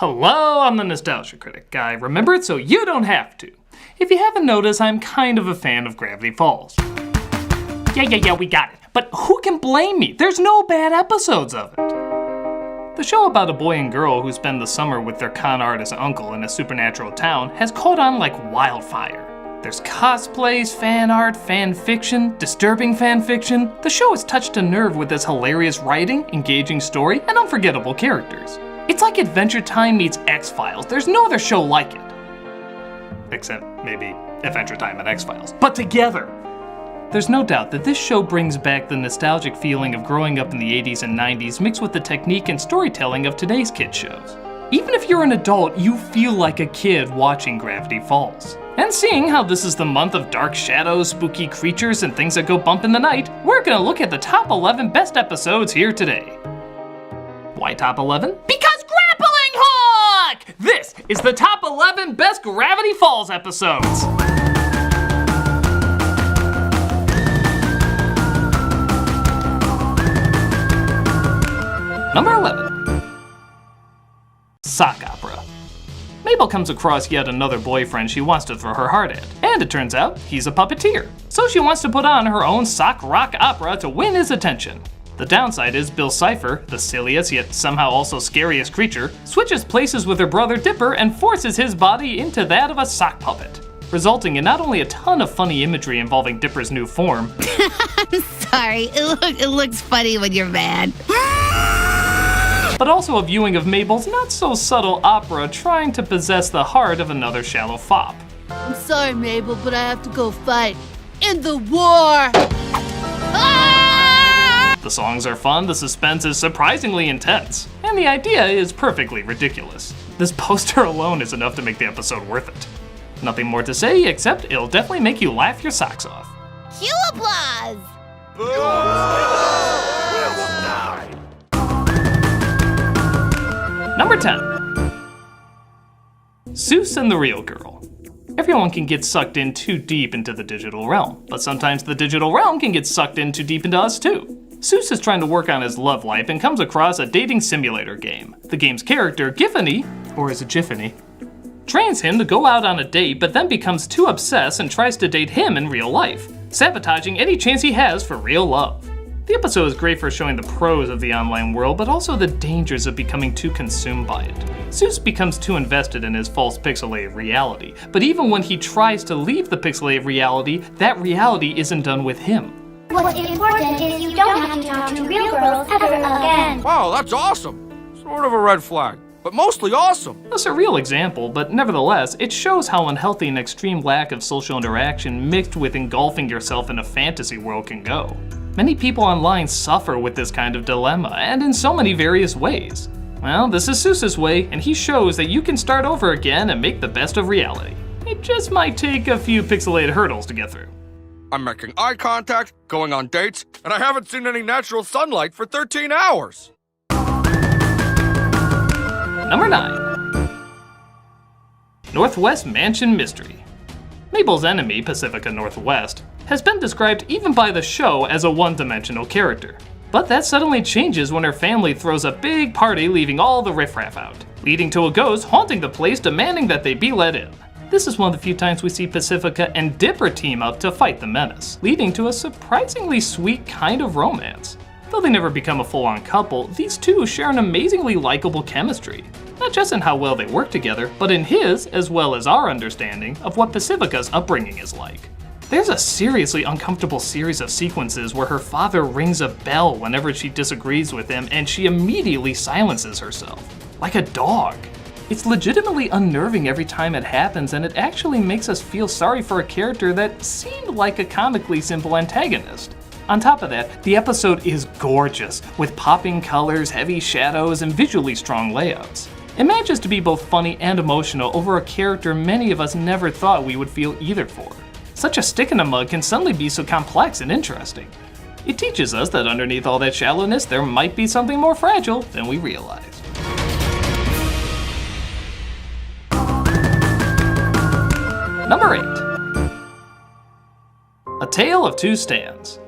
Hello, I'm the Nostalgia Critic. I remember it so you don't have to. If you haven't noticed, I'm kind of a fan of Gravity Falls. Yeah, we got it. But who can blame me? There's no bad episodes of it. The show about a boy and girl who spend the summer with their con artist uncle in a supernatural town has caught on like wildfire. There's cosplays, fan art, fan fiction, disturbing fan fiction. The show has touched a nerve with its hilarious writing, engaging story, and unforgettable characters. It's like Adventure Time meets X-Files. There's no other show like it. Except maybe Adventure Time and X-Files. But together! There's no doubt that this show brings back the nostalgic feeling of growing up in the 80s and 90s mixed with the technique and storytelling of today's kid shows. Even if you're an adult, you feel like a kid watching Gravity Falls. And seeing how this is the month of dark shadows, spooky creatures, and things that go bump in the night, we're gonna look at the top 11 best episodes here today. Why top 11? Because Grappling Hook! This is the top 11 best Gravity Falls episodes. Number 11. Sock Opera. Mabel comes across yet another boyfriend she wants to throw her heart at, and it turns out he's a puppeteer. So she wants to put on her own sock rock opera to win his attention. The downside is Bill Cipher, the silliest yet somehow also scariest creature, switches places with her brother Dipper and forces his body into that of a sock puppet, resulting in not only a ton of funny imagery involving Dipper's new form. I'm sorry, it looks funny when you're mad. But also a viewing of Mabel's not so subtle opera trying to possess the heart of another shallow fop. I'm sorry, Mabel, but I have to go fight in the war. The songs are fun, the suspense is surprisingly intense, and the idea is perfectly ridiculous. This poster alone is enough to make the episode worth it. Nothing more to say except it'll definitely make you laugh your socks off. Cue applause! Number 10. Seuss and the Real Girl. Everyone can get sucked in too deep into the digital realm, but sometimes the digital realm can get sucked in too deep into us too. Seuss is trying to work on his love life and comes across a dating simulator game. The game's character, Giffany, or is it Jiffany, trains him to go out on a date but then becomes too obsessed and tries to date him in real life, sabotaging any chance he has for real love. The episode is great for showing the pros of the online world, but also the dangers of becoming too consumed by it. Seuss becomes too invested in his false pixelated reality, but even when he tries to leave the pixelated reality, that reality isn't done with him. What's important is you don't have to talk to real girls ever again. Wow, that's awesome. Sort of a red flag, but mostly awesome. That's a real example, but nevertheless, it shows how unhealthy an extreme lack of social interaction mixed with engulfing yourself in a fantasy world can go. Many people online suffer with this kind of dilemma, and in so many various ways. Well, this is Seuss's way, and he shows that you can start over again and make the best of reality. It just might take a few pixelated hurdles to get through. I'm making eye contact, going on dates, and I haven't seen any natural sunlight for 13 hours. Number 9. Northwest Mansion Mystery. Mabel's enemy, Pacifica Northwest, has been described even by the show as a one-dimensional character. But that suddenly changes when her family throws a big party leaving all the riffraff out, leading to a ghost haunting the place demanding that they be let in. This is one of the few times we see Pacifica and Dipper team up to fight the menace, leading to a surprisingly sweet kind of romance. Though they never become a full-on couple, these two share an amazingly likable chemistry. Not just in how well they work together, but in his as well as our understanding of what Pacifica's upbringing is like. There's a seriously uncomfortable series of sequences where her father rings a bell whenever she disagrees with him and she immediately silences herself, like a dog. It's legitimately unnerving every time it happens, and it actually makes us feel sorry for a character that seemed like a comically simple antagonist. On top of that, the episode is gorgeous, with popping colors, heavy shadows, and visually strong layouts. It manages to be both funny and emotional over a character many of us never thought we would feel either for. Such a stick in the mud can suddenly be so complex and interesting. It teaches us that underneath all that shallowness, there might be something more fragile than we realize. Number 8. A Tale of Two Stands.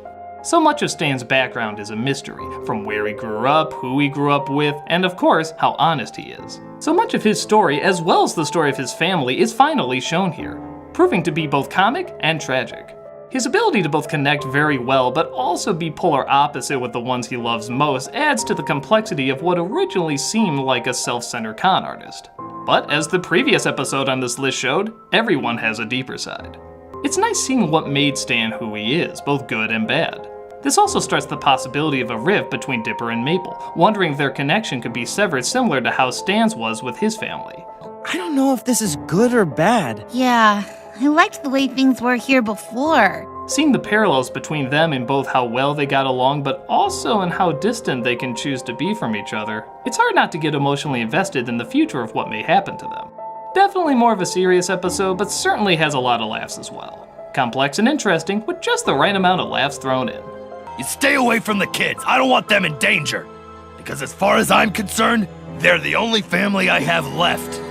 So much of Stan's background is a mystery, from where he grew up, who he grew up with, and of course, how honest he is. So much of his story, as well as the story of his family, is finally shown here, proving to be both comic and tragic. His ability to both connect very well, but also be polar opposite with the ones he loves most, adds to the complexity of what originally seemed like a self-centered con artist. But as the previous episode on this list showed, everyone has a deeper side. It's nice seeing what made Stan who he is, both good and bad. This also starts the possibility of a rift between Dipper and Mabel, wondering if their connection could be severed similar to how Stan's was with his family. I don't know if this is good or bad. Yeah, I liked the way things were here before. Seeing the parallels between them in both how well they got along, but also in how distant they can choose to be from each other, it's hard not to get emotionally invested in the future of what may happen to them. Definitely more of a serious episode, but certainly has a lot of laughs as well. Complex and interesting, with just the right amount of laughs thrown in. You stay away from the kids. I don't want them in danger. Because as far as I'm concerned, they're the only family I have left.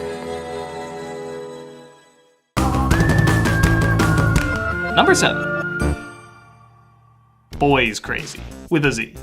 Number 7. Boys Crazy, with a Z.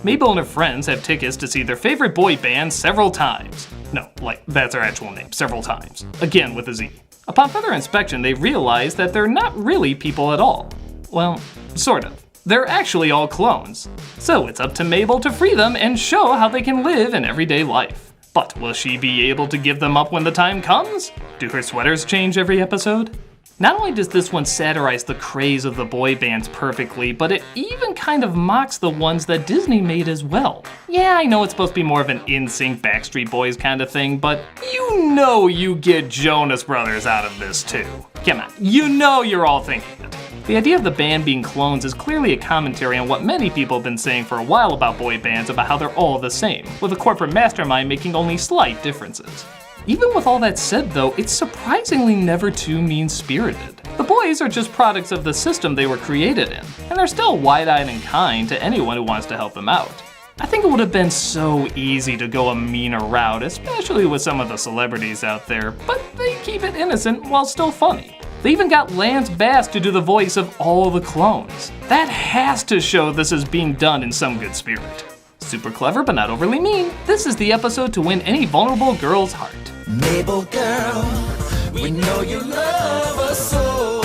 Mabel and her friends have tickets to see their favorite boy band several times. No, like, that's their actual name, several times. Again, with a Z. Upon further inspection, they realize that they're not really people at all. Well, sort of. They're actually all clones. So it's up to Mabel to free them and show how they can live in everyday life. But will she be able to give them up when the time comes? Do her sweaters change every episode? Not only does this one satirize the craze of the boy bands perfectly, but it even kind of mocks the ones that Disney made as well. Yeah, I know it's supposed to be more of an NSYNC Backstreet Boys kind of thing, but you know you get Jonas Brothers out of this too. Come on, you know you're all thinking it. The idea of the band being clones is clearly a commentary on what many people have been saying for a while about boy bands, about how they're all the same, with a corporate mastermind making only slight differences. Even with all that said though, it's surprisingly never too mean-spirited. The boys are just products of the system they were created in, and they're still wide-eyed and kind to anyone who wants to help them out. I think it would have been so easy to go a meaner route, especially with some of the celebrities out there, but they keep it innocent while still funny. They even got Lance Bass to do the voice of all the clones. That has to show this is being done in some good spirit. Super clever but not overly mean, this is the episode to win any vulnerable girl's heart. Mabel girl, we know you love us so.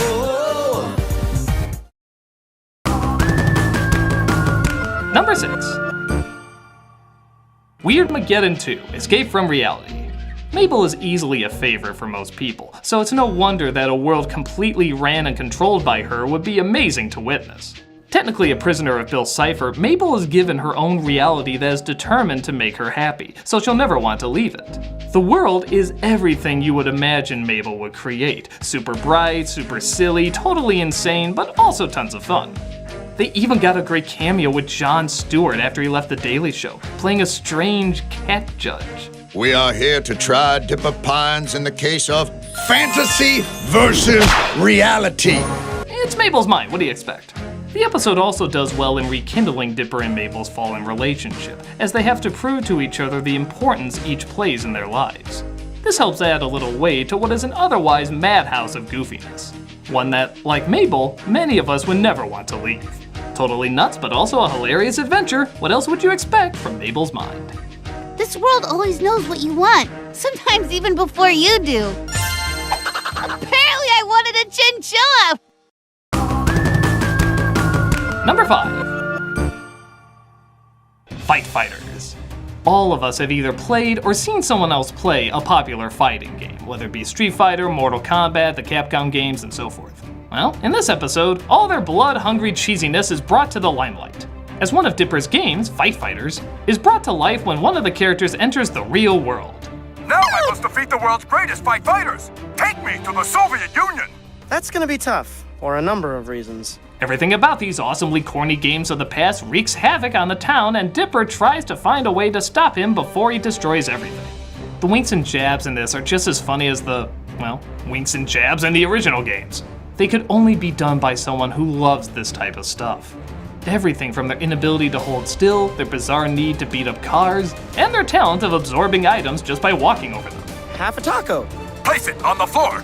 Number 6. Weirdmageddon 2, Escape from Reality. Mabel is easily a favorite for most people, so it's no wonder that a world completely ran and controlled by her would be amazing to witness. Technically a prisoner of Bill Cipher, Mabel is given her own reality that is determined to make her happy, so she'll never want to leave it. The world is everything you would imagine Mabel would create. Super bright, super silly, totally insane, but also tons of fun. They even got a great cameo with Jon Stewart after he left The Daily Show, playing a strange cat judge. We are here to try Dipper Pines in the case of fantasy versus reality. It's Mabel's mind, what do you expect? The episode also does well in rekindling Dipper and Mabel's fallen relationship, as they have to prove to each other the importance each plays in their lives. This helps add a little weight to what is an otherwise madhouse of goofiness. One that, like Mabel, many of us would never want to leave. Totally nuts, but also a hilarious adventure. What else would you expect from Mabel's mind? This world always knows what you want, sometimes even before you do. Apparently I wanted a chinchilla! Number 5. Fight Fighters. All of us have either played or seen someone else play a popular fighting game, whether it be Street Fighter, Mortal Kombat, the Capcom games, and so forth. Well, in this episode, all their blood-hungry cheesiness is brought to the limelight, as one of Dipper's games, Fight Fighters, is brought to life when one of the characters enters the real world. Now I must defeat the world's greatest fight fighters. Take me to the Soviet Union. That's gonna be tough, for a number of reasons. Everything about these awesomely corny games of the past wreaks havoc on the town, and Dipper tries to find a way to stop him before he destroys everything. The winks and jabs in this are just as funny as the, well, winks and jabs in the original games. They could only be done by someone who loves this type of stuff. Everything from their inability to hold still, their bizarre need to beat up cars, and their talent of absorbing items just by walking over them. Half a taco. Place it on the floor.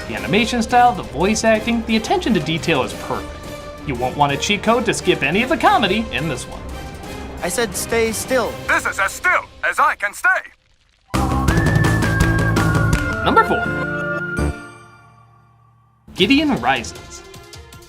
The animation style, the voice acting, the attention to detail is perfect. You won't want a cheat code to skip any of the comedy in this one. I said stay still. This is as still as I can stay. Number 4. Gideon Rises.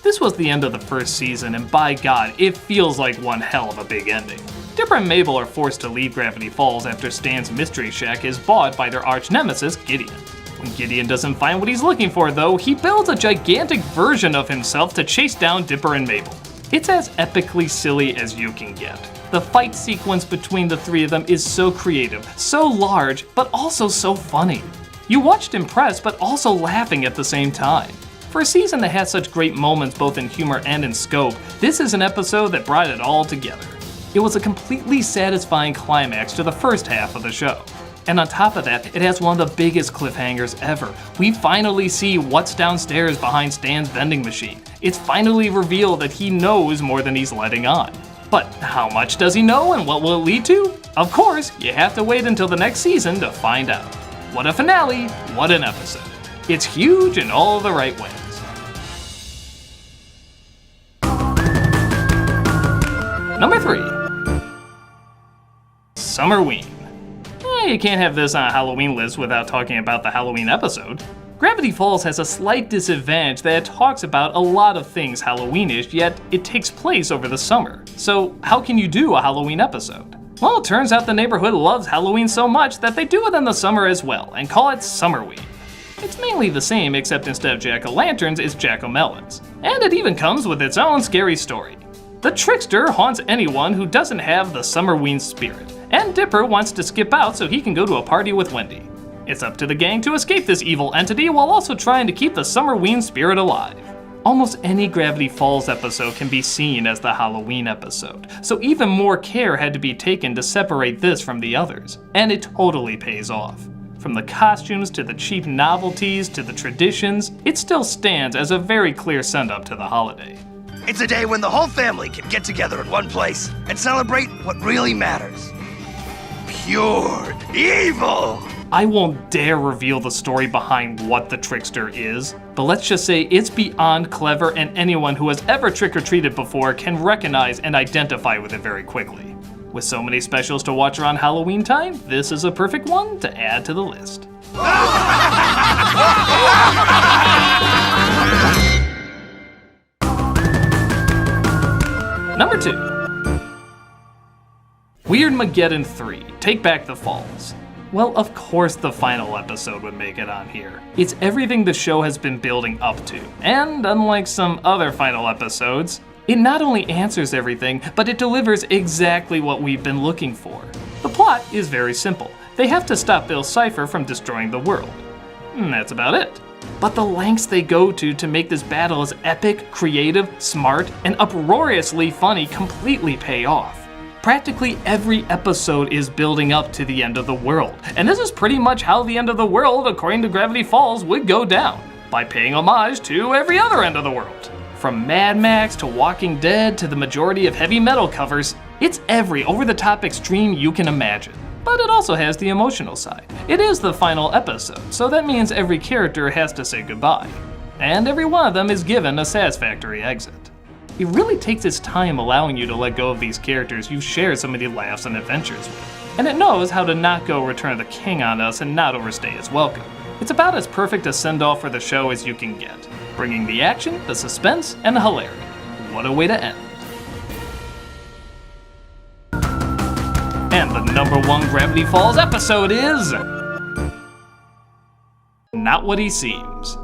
This was the end of the first season, and by God, it feels like one hell of a big ending. Dipper and Mabel are forced to leave Gravity Falls after Stan's Mystery Shack is bought by their arch-nemesis, Gideon. When Gideon doesn't find what he's looking for, though, he builds a gigantic version of himself to chase down Dipper and Mabel. It's as epically silly as you can get. The fight sequence between the three of them is so creative, so large, but also so funny. You watched impressed, but also laughing at the same time. For a season that has such great moments both in humor and in scope, this is an episode that brought it all together. It was a completely satisfying climax to the first half of the show. And on top of that, it has one of the biggest cliffhangers ever. We finally see what's downstairs behind Stan's vending machine. It's finally revealed that he knows more than he's letting on. But how much does he know and what will it lead to? Of course, you have to wait until the next season to find out. What a finale, what an episode. It's huge in all the right ways. Number 3. Summerween. You can't have this on a Halloween list without talking about the Halloween episode. Gravity Falls has a slight disadvantage that it talks about a lot of things Halloweenish, yet it takes place over the summer. So how can you do a Halloween episode? Well, it turns out the neighborhood loves Halloween so much that they do it in the summer as well, and call it Summerween. It's mainly the same, except instead of jack-o'-lanterns, it's jack-o'-melons. And it even comes with its own scary story. The trickster haunts anyone who doesn't have the Summerween spirit, and Dipper wants to skip out so he can go to a party with Wendy. It's up to the gang to escape this evil entity while also trying to keep the Summerween spirit alive. Almost any Gravity Falls episode can be seen as the Halloween episode, so even more care had to be taken to separate this from the others, and it totally pays off. From the costumes to the cheap novelties to the traditions, it still stands as a very clear send-up to the holiday. It's a day when the whole family can get together in one place and celebrate what really matters. Pure evil! I won't dare reveal the story behind what the trickster is, but let's just say it's beyond clever and anyone who has ever trick-or-treated before can recognize and identify with it very quickly. With so many specials to watch around Halloween time, this is a perfect one to add to the list. Number 2. Weirdmageddon 3, Take Back the Falls. Well, of course the final episode would make it on here. It's everything the show has been building up to, and unlike some other final episodes, it not only answers everything, but it delivers exactly what we've been looking for. The plot is very simple. They have to stop Bill Cipher from destroying the world. And that's about it. But the lengths they go to make this battle as epic, creative, smart, and uproariously funny completely pay off. Practically every episode is building up to the end of the world, and this is pretty much how the end of the world, according to Gravity Falls, would go down, by paying homage to every other end of the world. From Mad Max to Walking Dead to the majority of heavy metal covers, it's every over-the-top extreme you can imagine. But it also has the emotional side. It is the final episode, so that means every character has to say goodbye. And every one of them is given a satisfactory exit. It really takes its time allowing you to let go of these characters you've shared so many laughs and adventures with. And it knows how to not go Return of the King on us and not overstay its welcome. It's about as perfect a send-off for the show as you can get, bringing the action, the suspense, and the hilarity. What a way to end. And the number 1 Gravity Falls episode is... Not What He Seems.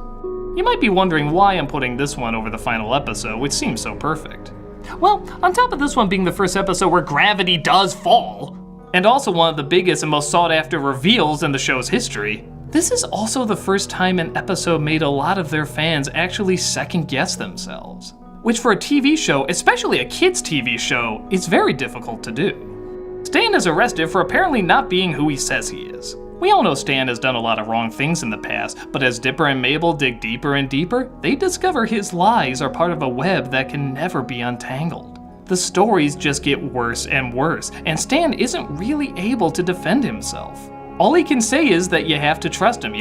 You might be wondering why I'm putting this one over the final episode, which seems so perfect. Well, on top of this one being the first episode where gravity does fall, and also one of the biggest and most sought-after reveals in the show's history, this is also the first time an episode made a lot of their fans actually second-guess themselves. Which for a TV show, especially a kids' TV show, is very difficult to do. Stan is arrested for apparently not being who he says he is. We all know Stan has done a lot of wrong things in the past, but as Dipper and Mabel dig deeper and deeper, they discover his lies are part of a web that can never be untangled. The stories just get worse and worse, and Stan isn't really able to defend himself. All he can say is that you have to trust him,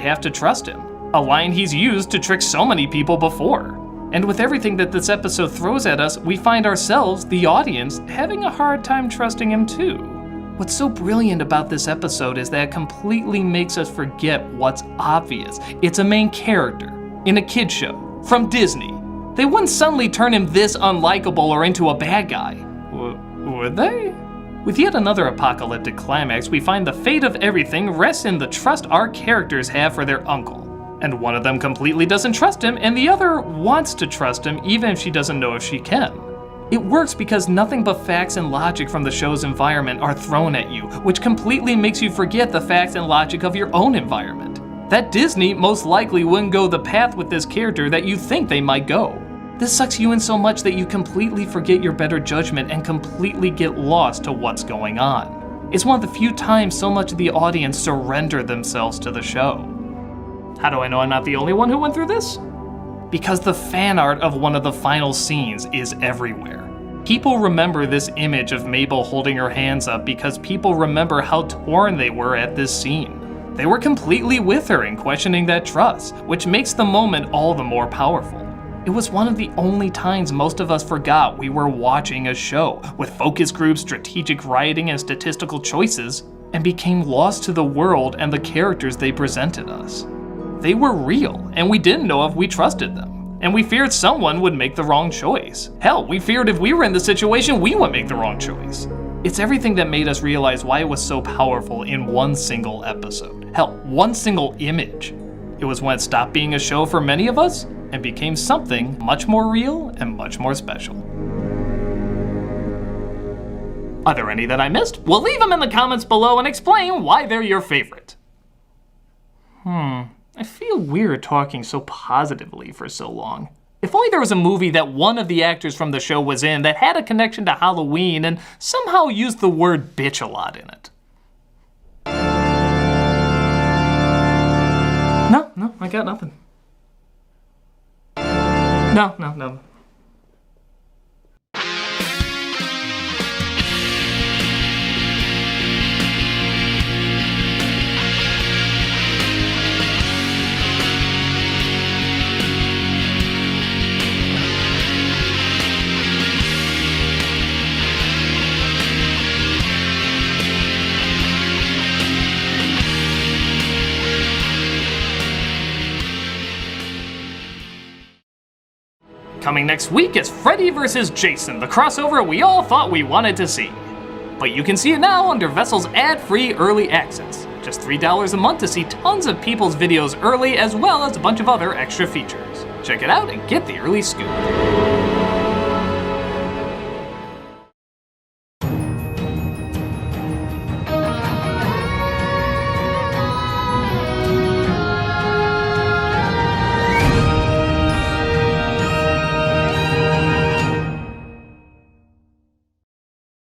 a line he's used to trick so many people before. And with everything that this episode throws at us, we find ourselves, the audience, having a hard time trusting him too. What's so brilliant about this episode is that it completely makes us forget what's obvious. It's a main character in a kid show from Disney. They wouldn't suddenly turn him this unlikable or into a bad guy. Would they? With yet another apocalyptic climax, we find the fate of everything rests in the trust our characters have for their uncle. And one of them completely doesn't trust him, and the other wants to trust him even if she doesn't know if she can. It works because nothing but facts and logic from the show's environment are thrown at you, which completely makes you forget the facts and logic of your own environment. That Disney most likely wouldn't go the path with this character that you think they might go. This sucks you in so much that you completely forget your better judgment and completely get lost to what's going on. It's one of the few times so much of the audience surrender themselves to the show. How do I know I'm not the only one who went through this? Because the fan art of one of the final scenes is everywhere. People remember this image of Mabel holding her hands up because people remember how torn they were at this scene. They were completely with her in questioning that trust, which makes the moment all the more powerful. It was one of the only times most of us forgot we were watching a show with focus groups, strategic writing, and statistical choices, and became lost to the world and the characters they presented us. They were real, and we didn't know if we trusted them. And we feared someone would make the wrong choice. Hell, we feared if we were in the situation, we would make the wrong choice. It's everything that made us realize why it was so powerful in one single episode. Hell, one single image. It was when it stopped being a show for many of us and became something much more real and much more special. Are there any that I missed? Well, leave them in the comments below and explain why they're your favorite. I feel weird talking so positively for so long. If only there was a movie that one of the actors from the show was in that had a connection to Halloween and somehow used the word bitch a lot in it. No, I got nothing. No. Coming next week is Freddy vs. Jason, the crossover we all thought we wanted to see. But you can see it now under Vessel's ad-free early access. Just $3 a month to see tons of people's videos early, as well as a bunch of other extra features. Check it out and get the early scoop.